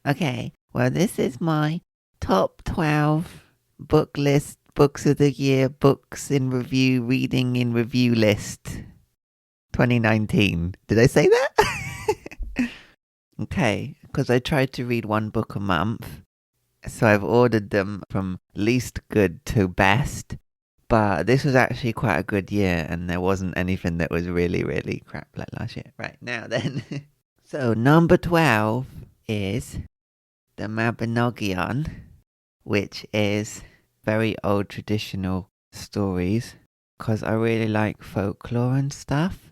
Okay, well, this is my top 12 book list, books of the year, books in review, reading in review list 2019. Did I say that? Okay, because I tried to read one book a month. So I've ordered them from least good to best. But this was actually quite a good year, and there wasn't anything that was really, really crap like last year. Right, now then. So number 12 is the Mabinogion, which is very old traditional stories, because I really like folklore and stuff.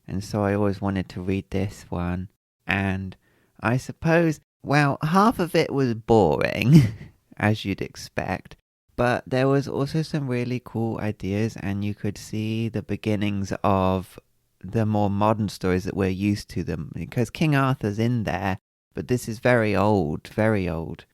And so I always wanted to read this one. And I suppose, well, half of it was boring, as you'd expect. But there was also some really cool ideas, and you could see the beginnings of the more modern stories that we're used to them. Because King Arthur's in there, but this is very old, very old.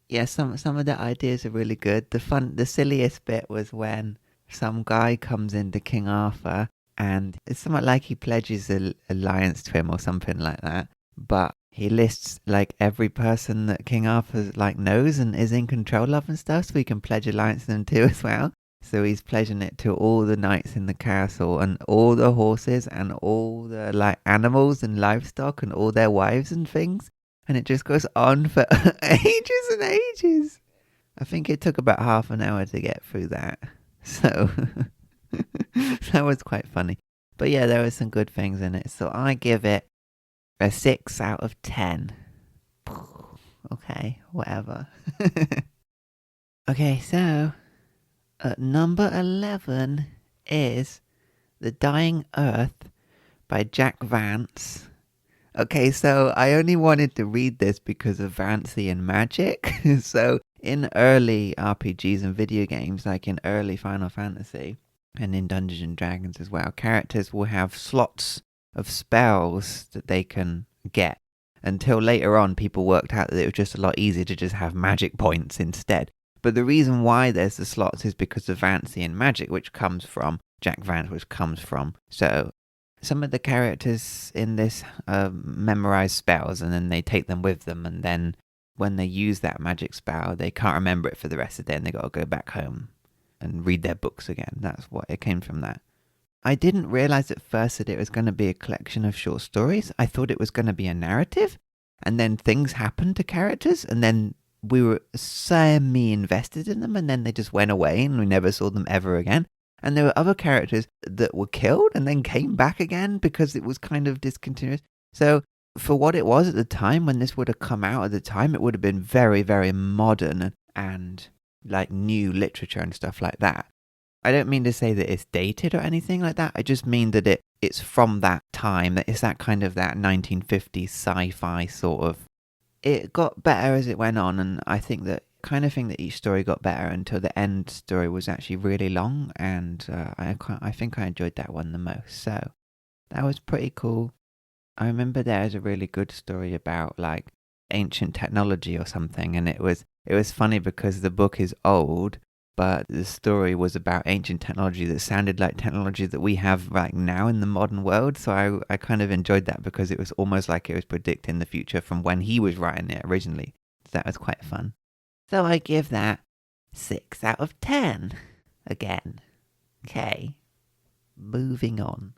Yeah, some of the ideas are really good. The silliest bit was when some guy comes into King Arthur, and it's somewhat like he pledges an alliance to him or something like that. But he lists like every person that King Arthur like knows and is in control of and stuff, so he can pledge alliance to them too as well. So he's pledging it to all the knights in the castle and all the horses and all the like animals and livestock and all their wives and things. And it just goes on for ages and ages. I think it took about half an hour to get through that. So that was quite funny. But yeah, there were some good things in it. So I give it a 6 out of 10. Okay, whatever. Okay, so at number 11 is The Dying Earth by Jack Vance. Okay, so I only wanted to read this because of fantasy and magic. So in early RPGs and video games, like in early Final Fantasy and in Dungeons and Dragons as well, characters will have slots of spells that they can get. Until later on, people worked out that it was just a lot easier to just have magic points instead. But the reason why there's the slots is because of fantasy and magic, which comes from Jack Vance, which comes from. So some of the characters in this memorize spells, and then they take them with them, and then when they use that magic spell, they can't remember it for the rest of the day, and they got to go back home and read their books again. That's what it came from that. I didn't realize at first that it was going to be a collection of short stories. I thought it was going to be a narrative, and then things happened to characters, and then we were semi-invested in them, and then they just went away, and we never saw them ever again. And there were other characters that were killed and then came back again because it was kind of discontinuous. So for what it was at the time, when this would have come out at the time, it would have been very, very modern and like new literature and stuff like that. I don't mean to say that it's dated or anything like that. I just mean that it's from that time, that it's that kind of that 1950s sci-fi sort of. It got better as it went on, and I think that kind of thing that each story got better until the end story was actually really long, and I think I enjoyed that one the most. So that was pretty cool. I remember there's a really good story about like ancient technology or something, and it was funny because the book is old, but the story was about ancient technology that sounded like technology that we have right now in the modern world. So I kind of enjoyed that because it was almost like it was predicting the future from when he was writing it originally. So that was quite fun. So I give that 6 out of 10 again. Okay, moving on.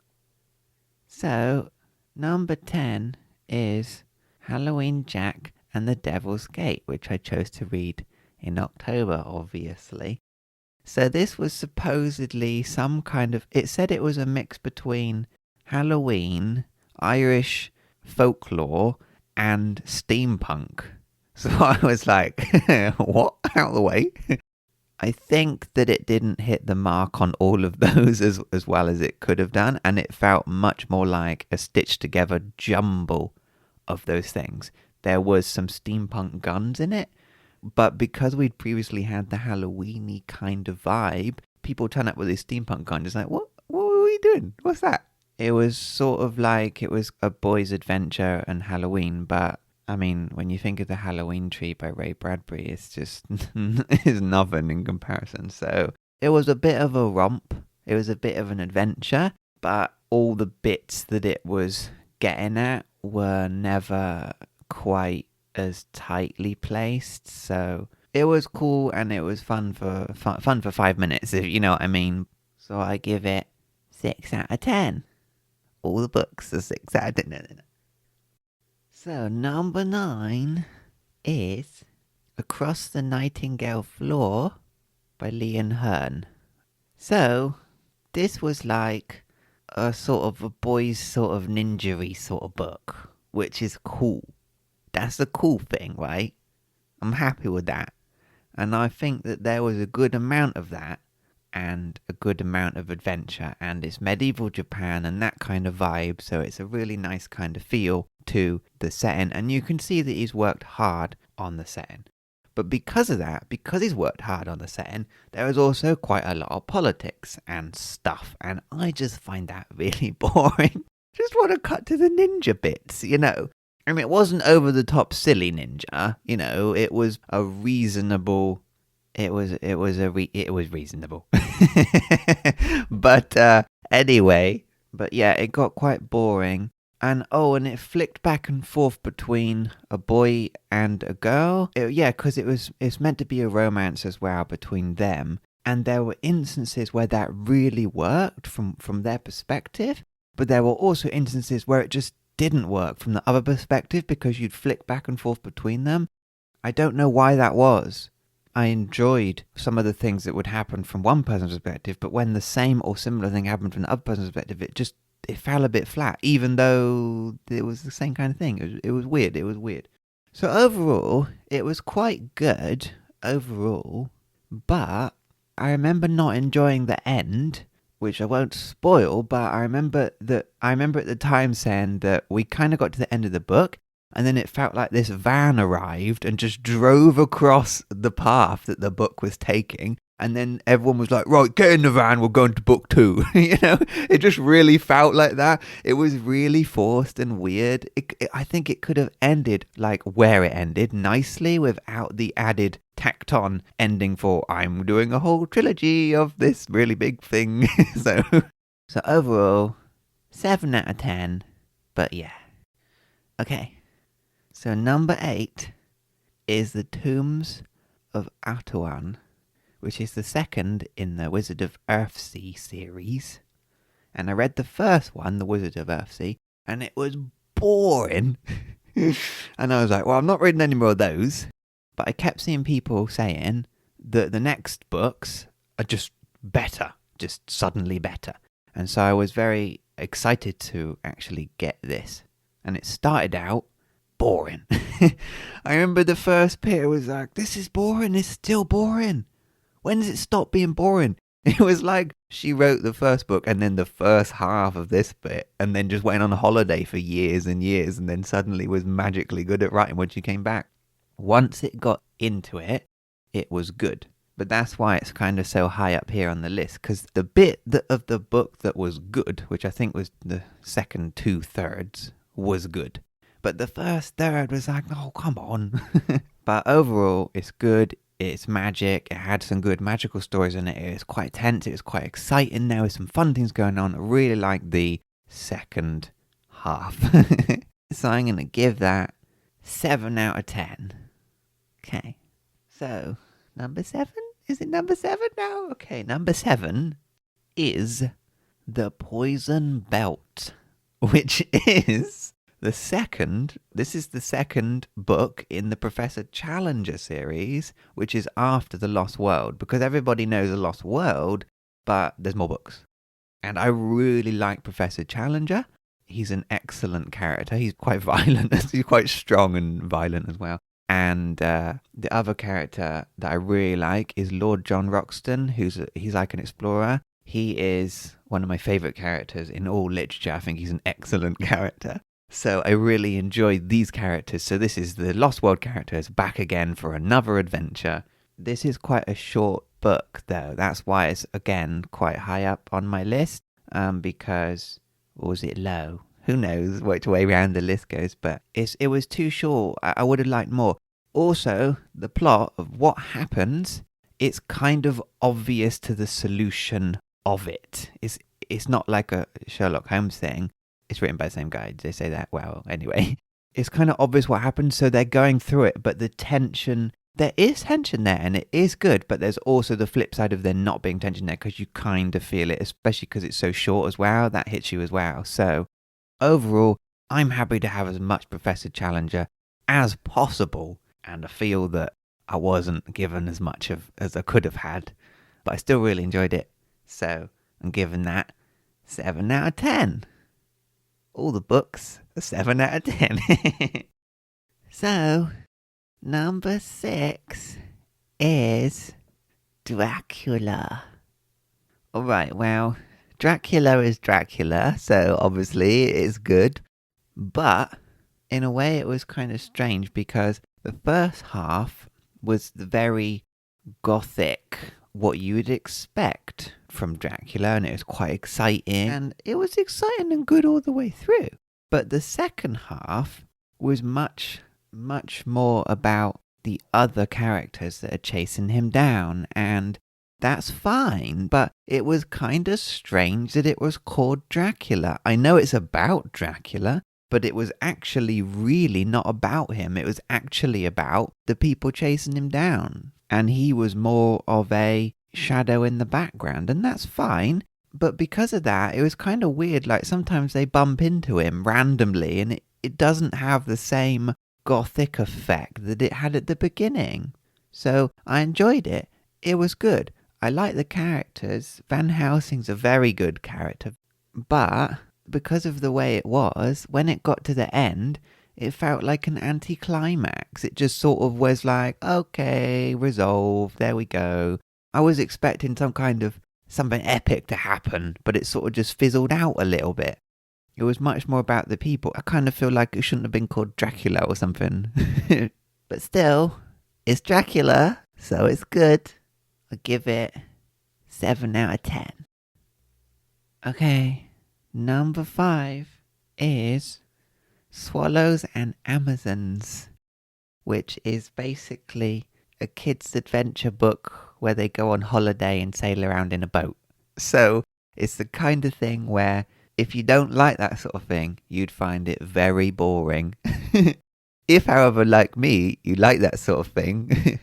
So number 10 is Halloween Jack and the Devil's Gate, which I chose to read in October, obviously. So this was supposedly some kind of, it said it was a mix between Halloween, Irish folklore, and steampunk. So I was like, what? Out of the way. I think that it didn't hit the mark on all of those as well as it could have done, and it felt much more like a stitched together jumble of those things. There was some steampunk guns in it, but because we'd previously had the Halloween-y kind of vibe, people turn up with these steampunk guns. It's like, what are we doing? What's that? It was sort of like it was a boy's adventure and Halloween, but I mean, when you think of the Halloween Tree by Ray Bradbury, it's just it's nothing in comparison. So it was a bit of a romp. It was a bit of an adventure, but all the bits that it was getting at were never quite as tightly placed. So it was cool and it was fun for 5 minutes, if you know what I mean. So I give it 6 out of 10. All the books are 6 out of 10. No. So number 9 is Across the Nightingale Floor by Leon Hearn. So this was like a sort of a boys sort of ninja-y sort of book, which is cool. That's the cool thing, right? I'm happy with that. And I think that there was a good amount of that and a good amount of adventure, and it's medieval Japan and that kind of vibe, so it's a really nice kind of feel to the setting, and you can see that he's worked hard on the setting. But because of that, because he's worked hard on the setting, there is also quite a lot of politics and stuff, and I just find that really boring. Just want to cut to the ninja bits, you know. I mean, it wasn't over the top silly ninja, you know. It was a reasonable. It was reasonable. But anyway, but yeah, it got quite boring. And it flicked back and forth between a boy and a girl. Because it's meant to be a romance as well between them. And there were instances where that really worked from their perspective. But there were also instances where it just didn't work from the other perspective because you'd flick back and forth between them. I don't know why that was. I enjoyed some of the things that would happen from one person's perspective, but when the same or similar thing happened from the other person's perspective, it fell a bit flat, even though it was the same kind of thing. It was weird. So overall, it was quite good overall, but I remember not enjoying the end, which I won't spoil, but I remember at the time saying that we kind of got to the end of the book, and then it felt like this van arrived and just drove across the path that the book was taking. And then everyone was like, right, get in the van, we're going to book 2. You know, it just really felt like that. It was really forced and weird. I think it could have ended like where it ended, nicely, without the added tacked on ending for I'm doing a whole trilogy of this really big thing. So overall, 7 out of 10. But yeah. Okay. So number 8 is the Tombs of Atawn, which is the second in the Wizard of Earthsea series. And I read the first one, the Wizard of Earthsea, and it was boring. And I was like, well, I'm not reading any more of those. But I kept seeing people saying that the next books are just better, just suddenly better. And so I was very excited to actually get this. And it started out boring. I remember the first bit was like, this is boring, it's still boring. When does it stop being boring? It was like she wrote the first book and then the first half of this bit and then just went on a holiday for years and years and then suddenly was magically good at writing when she came back. Once it got into it, it was good. But that's why it's kind of so high up here on the list, because the bit of the book that was good, which I think was the second 2/3, was good. But the first third was like, oh, come on. But overall, it's good. It's magic. It had some good magical stories in it. It was quite tense. It was quite exciting. There was some fun things going on. I really liked the second half. So I'm going to give that 7 out of 10. Okay. So, number 7? Is it number 7 now? Okay, number 7 is The Poison Belt, which is the second book in the Professor Challenger series, which is after The Lost World, because everybody knows The Lost World, but there's more books. And I really like Professor Challenger. He's an excellent character. He's quite violent. He's quite strong and violent as well. And the other character that I really like is Lord John Roxton, he's like an explorer. He is one of my favourite characters in all literature. I think he's an excellent character. So I really enjoyed these characters. So this is the Lost World characters back again for another adventure. This is quite a short book, though. That's why it's, again, quite high up on my list. Because, or was it low? Who knows which way round the list goes, but it was too short. I would have liked more. Also, the plot of what happens, it's kind of obvious to the solution of it. It's not like a Sherlock Holmes thing. It's written by the same guy. They say that? Well, anyway. it's kind of obvious what happened, so they're going through it, but the tension, there is tension there, and it is good, but there's also the flip side of there not being tension there, because you kind of feel it, especially because it's so short as well. That hits you as well. So overall, I'm happy to have as much Professor Challenger as possible, and I feel that I wasn't given as much as I could have had, but I still really enjoyed it. So I'm giving that 7 out of 10. All the books are 7 out of 10. So, number 6 is Dracula. Alright, well, Dracula is Dracula, so obviously it is good. But, in a way, it was kind of strange because the first half was the very gothic, what you would expect from Dracula, and it was quite exciting, and it was exciting and good all the way through. But the second half was much, much more about the other characters that are chasing him down, and that's fine, but it was kind of strange that it was called Dracula. I know it's about Dracula, but it was actually really not about him. It was actually about the people chasing him down, and he was more of a shadow in the background, and that's fine. But because of that, it was kind of weird. Like, sometimes they bump into him randomly, and it doesn't have the same gothic effect that it had at the beginning. So I enjoyed it. It was good. I like the characters. Van Helsing's a very good character. But because of the way it was, when it got to the end, it felt like an anticlimax. It just sort of was like, okay, resolved, there we go. I was expecting something epic to happen, but it sort of just fizzled out a little bit. It was much more about the people. I kind of feel like it shouldn't have been called Dracula or something. But still, it's Dracula, so it's good. I'll give it 7 out of 10. Okay, number 5 is Swallows and Amazons, which is basically a kid's adventure book where they go on holiday and sail around in a boat. So it's the kind of thing where if you don't like that sort of thing, you'd find it very boring. If, however, like me, you like that sort of thing,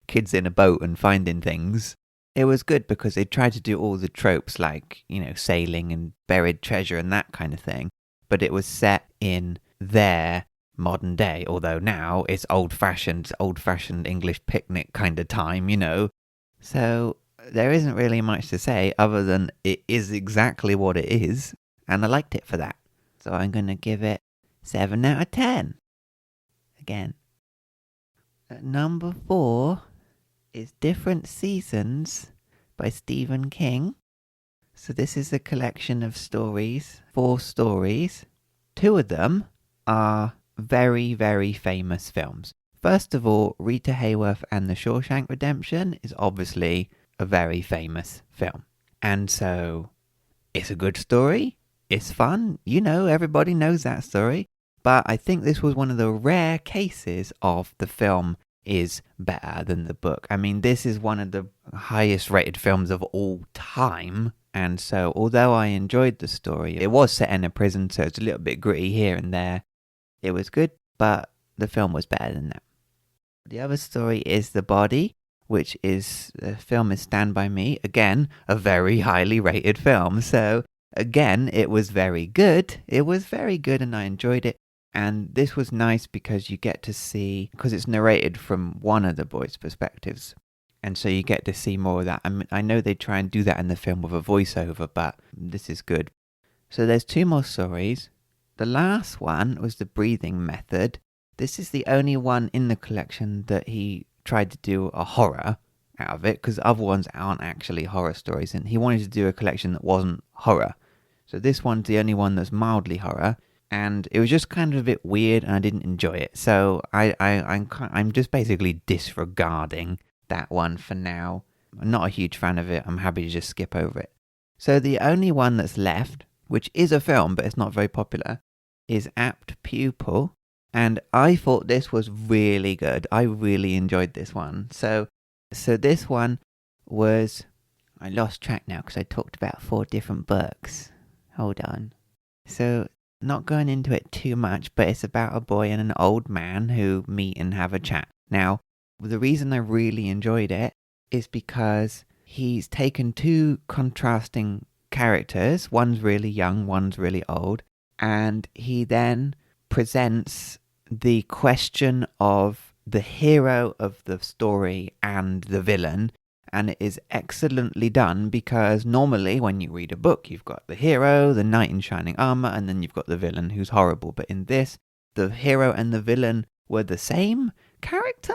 kids in a boat and finding things, it was good because they tried to do all the tropes like, sailing and buried treasure and that kind of thing. But it was set in their modern day, although now it's old-fashioned English picnic kind of time, So there isn't really much to say other than it is exactly what it is, and I liked it for that. So I'm going to give it 7 out of 10. Again. At number 4 is Different Seasons by Stephen King. So this is a collection of stories, 4 stories. 2 of them are very, very famous films. First of all, Rita Hayworth and The Shawshank Redemption is obviously a very famous film. And so it's a good story. It's fun. Everybody knows that story. But I think this was one of the rare cases of the film is better than the book. I mean, this is one of the highest rated films of all time. And so although I enjoyed the story, it was set in a prison, so it's a little bit gritty here and there. It was good, but the film was better than that. The other story is The Body, which is, the film is Stand By Me. Again, a very highly rated film. So again, it was very good. It was very good and I enjoyed it. And this was nice because you get to see, because it's narrated from one of the boys' perspectives. And so you get to see more of that. I know they try and do that in the film with a voiceover, but this is good. So there's 2 more stories. The last one was The Breathing Method. This is the only one in the collection that he tried to do a horror out of it, because other ones aren't actually horror stories, and he wanted to do a collection that wasn't horror. So this one's the only one that's mildly horror, and it was just kind of a bit weird, and I didn't enjoy it. So I'm just basically disregarding that one for now. I'm not a huge fan of it. I'm happy to just skip over it. So the only one that's left, which is a film, but it's not very popular, is Apt Pupil. And I thought this was really good. I really enjoyed this one. So this one was, I lost track now because I talked about 4 different books. Hold on. So Not going into it too much, but it's about a boy and an old man who meet and have a chat. Now, the reason I really enjoyed it is because he's taken two contrasting characters. One's really young, one's really old. And he then presents the question of the hero of the story and the villain. And it is excellently done because normally when you read a book, you've got the hero, the knight in shining armor, and then you've got the villain who's horrible. But in this, the hero and the villain were the same character,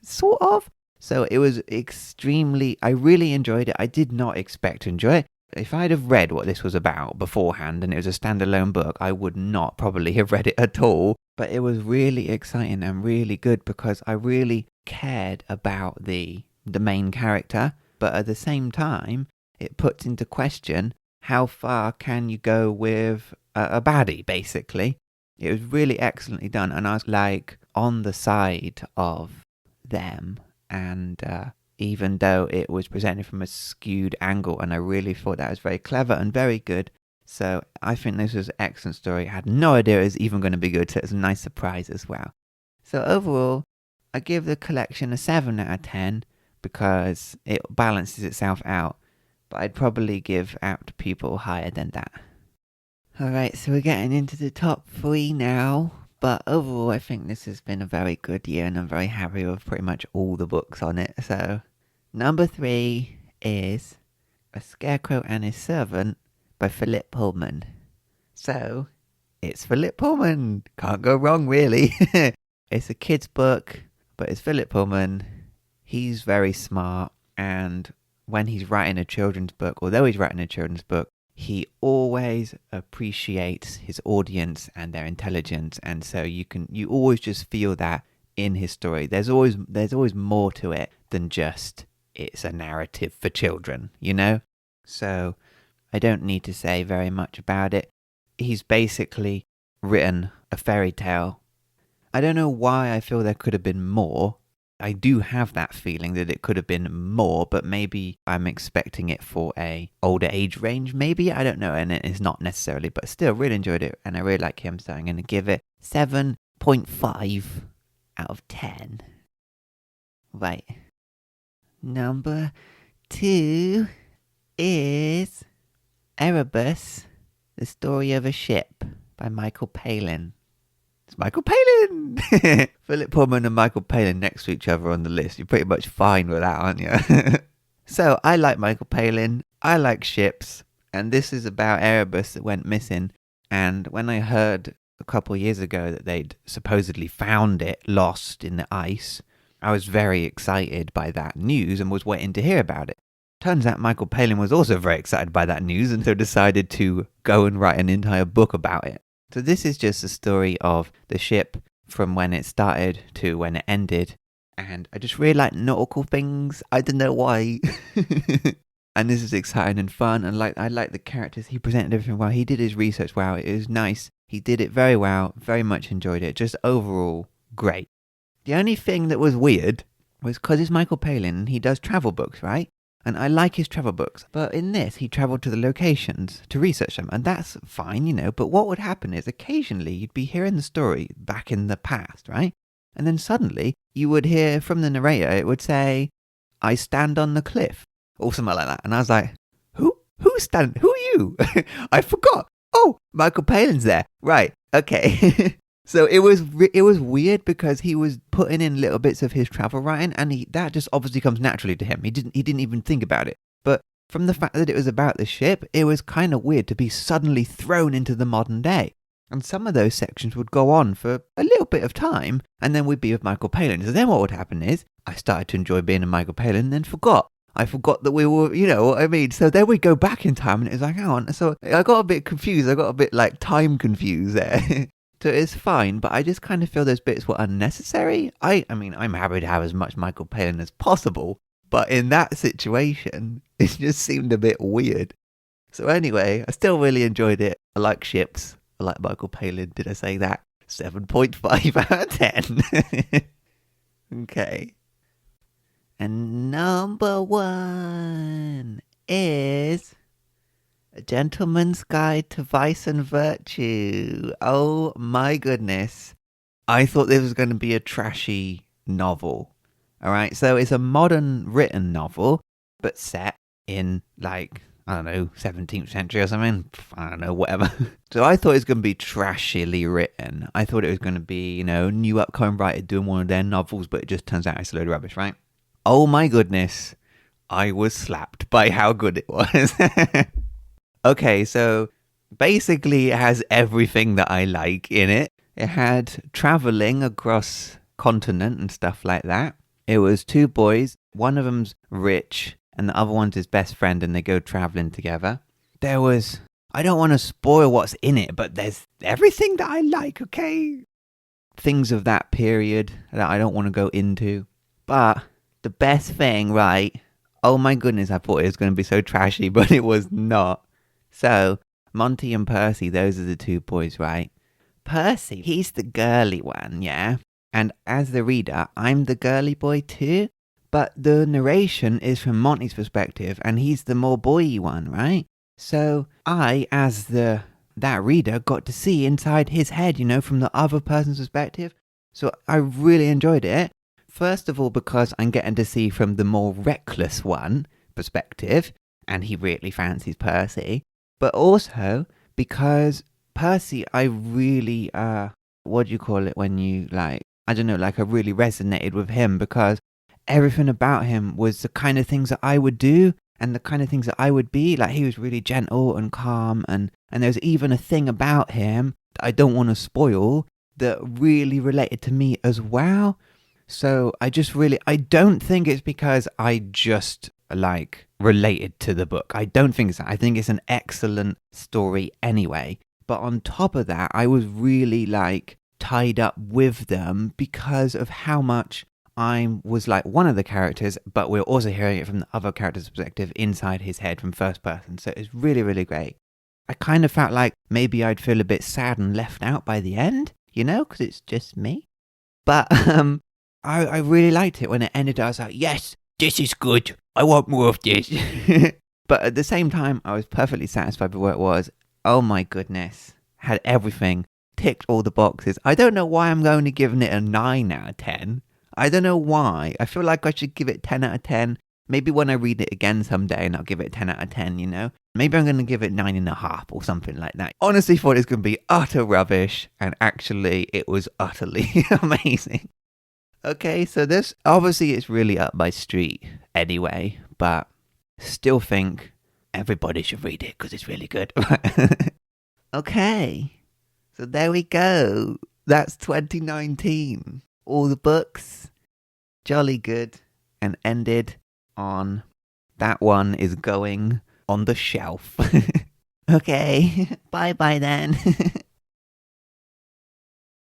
sort of. So it was I really enjoyed it. I did not expect to enjoy it. If I'd have read what this was about beforehand and it was a standalone book, I would not probably have read it at all. But it was really exciting and really good because I really cared about the main character, but at the same time, it puts into question how far can you go with a baddie, basically. It was really excellently done, and I was like on the side of them, and even though it was presented from a skewed angle, and I really thought that was very clever and very good. So I think this was an excellent story. I had no idea it was even going to be good, so it was a nice surprise as well. So overall, I give the collection a 7 out of 10, because it balances itself out, but I'd probably give out to people higher than that. Alright, so we're getting into the top 3 now, but overall I think this has been a very good year and I'm very happy with pretty much all the books on it. So, number 3 is A Scarecrow and His Servant by Philip Pullman. So, it's Philip Pullman! Can't go wrong really. It's a kid's book, but it's Philip Pullman. He's very smart, and when he's writing a children's book, although he's writing a children's book, he always appreciates his audience and their intelligence, and so you always just feel that in his story. There's always more to it than just it's a narrative for children, you know? So I don't need to say very much about it. He's basically written a fairy tale. I don't know why I feel there could have been more. I do have that feeling that it could have been more, but maybe I'm expecting it for a older age range, maybe, I don't know, and it's not necessarily, but still really enjoyed it, and I really like him, so I'm going to give it 7.5 out of 10. Right. Number 2 is Erebus, The Story of a Ship by Michael Palin. It's Michael Palin! Philip Pullman and Michael Palin next to each other on the list. You're pretty much fine with that, aren't you? So, I like Michael Palin. I like ships. And this is about Erebus that went missing. And when I heard a couple of years ago that they'd supposedly found it lost in the ice, I was very excited by that news and was waiting to hear about it. Turns out Michael Palin was also very excited by that news and so decided to go and write an entire book about it. So this is just a story of the ship from when it started to when it ended. And I just really like nautical things. I don't know why. And this is exciting and fun. And I like the characters. He presented everything well. He did his research well. It was nice. He did it very well. Very much enjoyed it. Just overall, great. The only thing that was weird was because it's Michael Palin and he does travel books, right? And I like his travel books. But in this, he travelled to the locations to research them. And that's fine, you know. But what would happen is occasionally you'd be hearing the story back in the past, right? And then suddenly you would hear from the narrator, it would say, I stand on the cliff. Or something like that. And I was like, who are you? I forgot. Oh, Michael Palin's there. Right. Okay. So it was weird because he was putting in little bits of his travel writing, and that just obviously comes naturally to him. He didn't even think about it. But from the fact that it was about the ship, it was kind of weird to be suddenly thrown into the modern day. And some of those sections would go on for a little bit of time, and then we'd be with Michael Palin. So then what would happen is I started to enjoy being a Michael Palin, and then forgot. I forgot that we were, you know what I mean? So then we go back in time, and it was like, hang on. So I got a bit confused. I got a bit like time confused there. So it's fine, but I just kind of feel those bits were unnecessary. I mean, I'm happy to have as much Michael Palin as possible, but in that situation, it just seemed a bit weird. So anyway, I still really enjoyed it. I like ships. I like Michael Palin. Did I say that? 7.5 out of 10. Okay. And number 1 is A Gentleman's Guide to Vice and Virtue. Oh my goodness. I thought this was going to be a trashy novel. Alright, so it's a modern written novel, but set in, like, I don't know, 17th century or something. I don't know, whatever. So I thought it was going to be trashily written. I thought it was going to be, new upcoming writer doing one of their novels, but it just turns out it's a load of rubbish, right? Oh my goodness. I was slapped by how good it was. Okay, so basically it has everything that I like in it. It had traveling across continent and stuff like that. It was two boys. One of them's rich and the other one's his best friend, and they go traveling together. I don't want to spoil what's in it, but there's everything that I like, okay? Things of that period that I don't want to go into. But the best thing, right? Oh my goodness, I thought it was going to be so trashy, but it was not. So, Monty and Percy, those are the two boys, right? Percy, he's the girly one, yeah? And as the reader, I'm the girly boy too. But the narration is from Monty's perspective, and he's the more boy-y one, right? So I, as that reader, got to see inside his head, from the other person's perspective. So I really enjoyed it. First of all, because I'm getting to see from the more reckless one perspective, and he really fancies Percy. But also because Percy, I really, what do you call it when you, I really resonated with him, because everything about him was the kind of things that I would do and the kind of things that I would be. Like, he was really gentle and calm, and there's even a thing about him that I don't want to spoil that really related to me as well. So I don't think it's because I just related to the book. I don't think so. I think it's an excellent story anyway. But on top of that, I was really tied up with them because of how much I was one of the characters, but we're also hearing it from the other character's perspective inside his head from first person. So it's really, really great. I kind of felt like maybe I'd feel a bit sad and left out by the end, because it's just me. But I really liked it when it ended. I was like, yes, this is good. I want more of this. But at the same time, I was perfectly satisfied with what it was. Oh my goodness. Had everything. Ticked all the boxes. I don't know why I'm going to give it a 9 out of 10. I don't know why. I feel like I should give it 10 out of 10. Maybe when I read it again someday and I'll give it 10 out of 10, Maybe I'm going to give it 9.5 or something like that. Honestly thought it was going to be utter rubbish, and actually it was utterly amazing. Okay, so this, obviously it's really up my street anyway, but still think everybody should read it because it's really good. Okay, so there we go. That's 2019. All the books, jolly good, and ended on that one is going on the shelf. Okay, bye then.